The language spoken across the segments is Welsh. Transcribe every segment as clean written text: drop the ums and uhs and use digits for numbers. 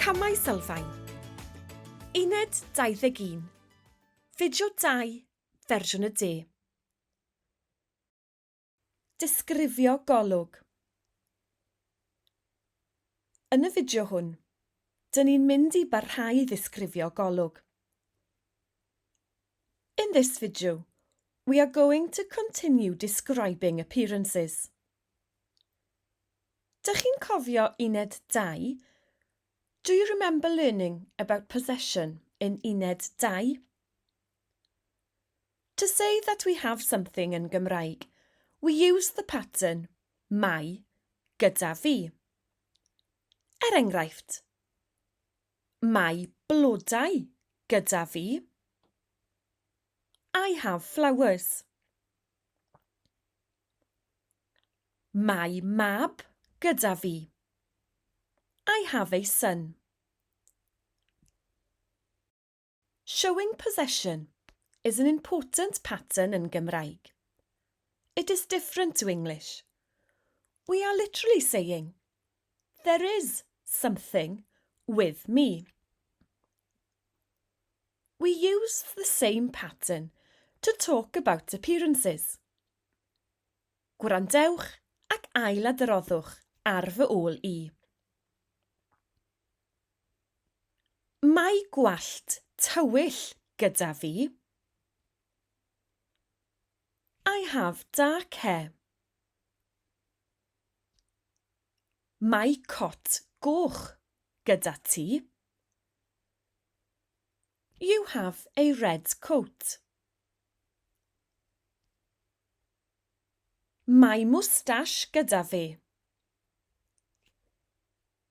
Camau Sylfaen. Uned 21. Fideo 2, fersiwn y de. Disgrifio Golwg. Yn y fideo hwn, dyn ni'n mynd i barhau ddisgrifio Golwg. In this video, we are going to continue describing appearances. Dych chi'n cofio Uned 2? Do you remember learning about possession in Uned 2? To say that we have something in Gymraeg, we use the pattern mai gyda fi. Enghraifft, mae blodau gyda fi. I have flowers. Mae mab gyda fi. I have a son. Showing possession is an important pattern in Gymraeg. It is different to English. We are literally saying, there is something with me. We use the same pattern to talk about appearances. Gwrandewch ac ailadroddwch ar fy ôl i. Mae gwallt tywyll gyda fi. I have dark hair. Mae cot goch gyda ti. You have a red coat. Mae moustache gyda fi.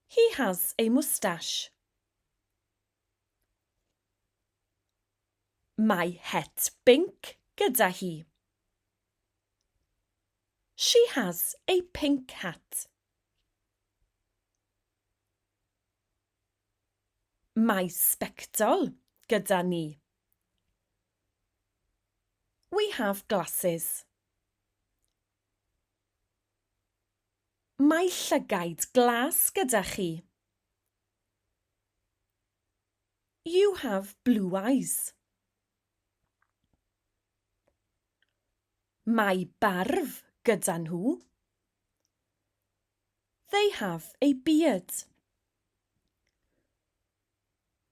He has a moustache. Mae het binc gyda hi. She has a pink hat. Mae sbectol gyda ni. We have glasses. Mae llygaid glas gyda chi. You have blue eyes. Mae barf gyda nhw. They have a beard.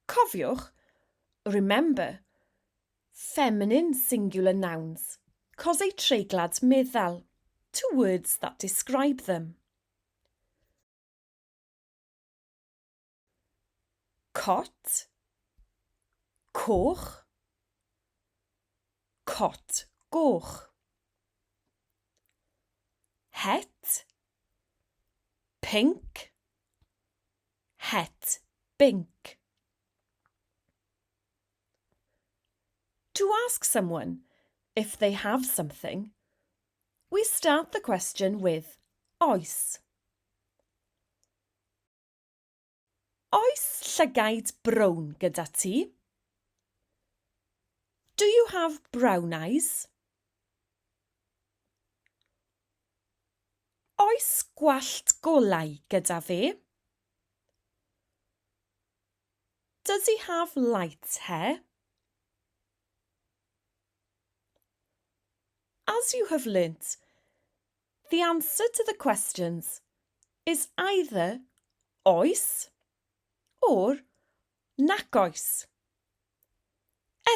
Cofiwch, remember, feminine singular nouns cause a treiglad meddal to words that describe them. Cot, coch, cot goch. Het, pink, het bink. To ask someone if they have something, we start the question with oes. Oes llygaid brown gyda ti? Do you have brown eyes? Oes gwallt golau gyda fi? Does he have light hair? As you have learnt, the answer to the questions is either oes or nac oes.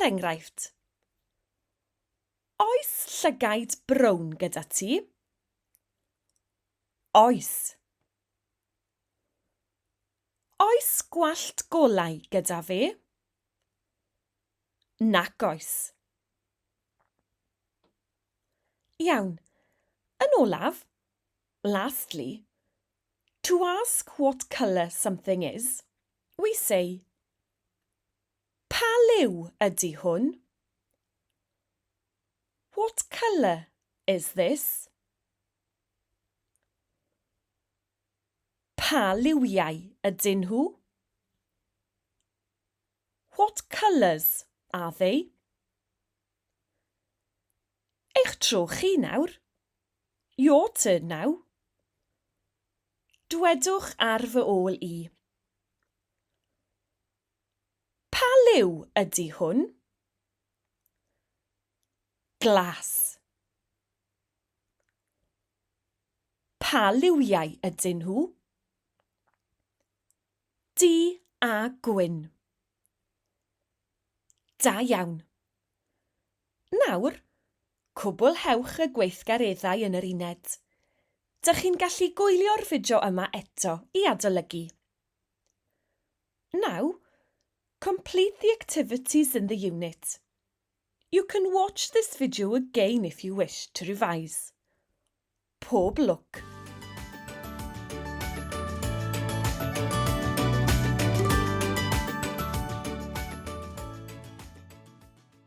Enghraifft, oes llygaid brown gyda ti? Oes. Oes gwallt golau gyda fi? Nac oes. Iawn. Yn olaf, lastly, to ask what colour something is, we say, pa liw ydy hwn? What colour is this? Pa liwiau ydyn nhw? What colours are they? Eich tro chi nawr. Your turn now. Dwedwch ar fy ôl i. Pa liw ydy hwn? Glas. Pa liwiau ydyn nhw? Du a gwyn. Da iawn. Nawr, cwblhewch y gweithgareddau yn yr uned. Dych chi'n gallu gwylio'r fideo yma eto I adolygu. Now, complete the activities in the unit. You can watch this video again if you wish to revise. Pob lwc!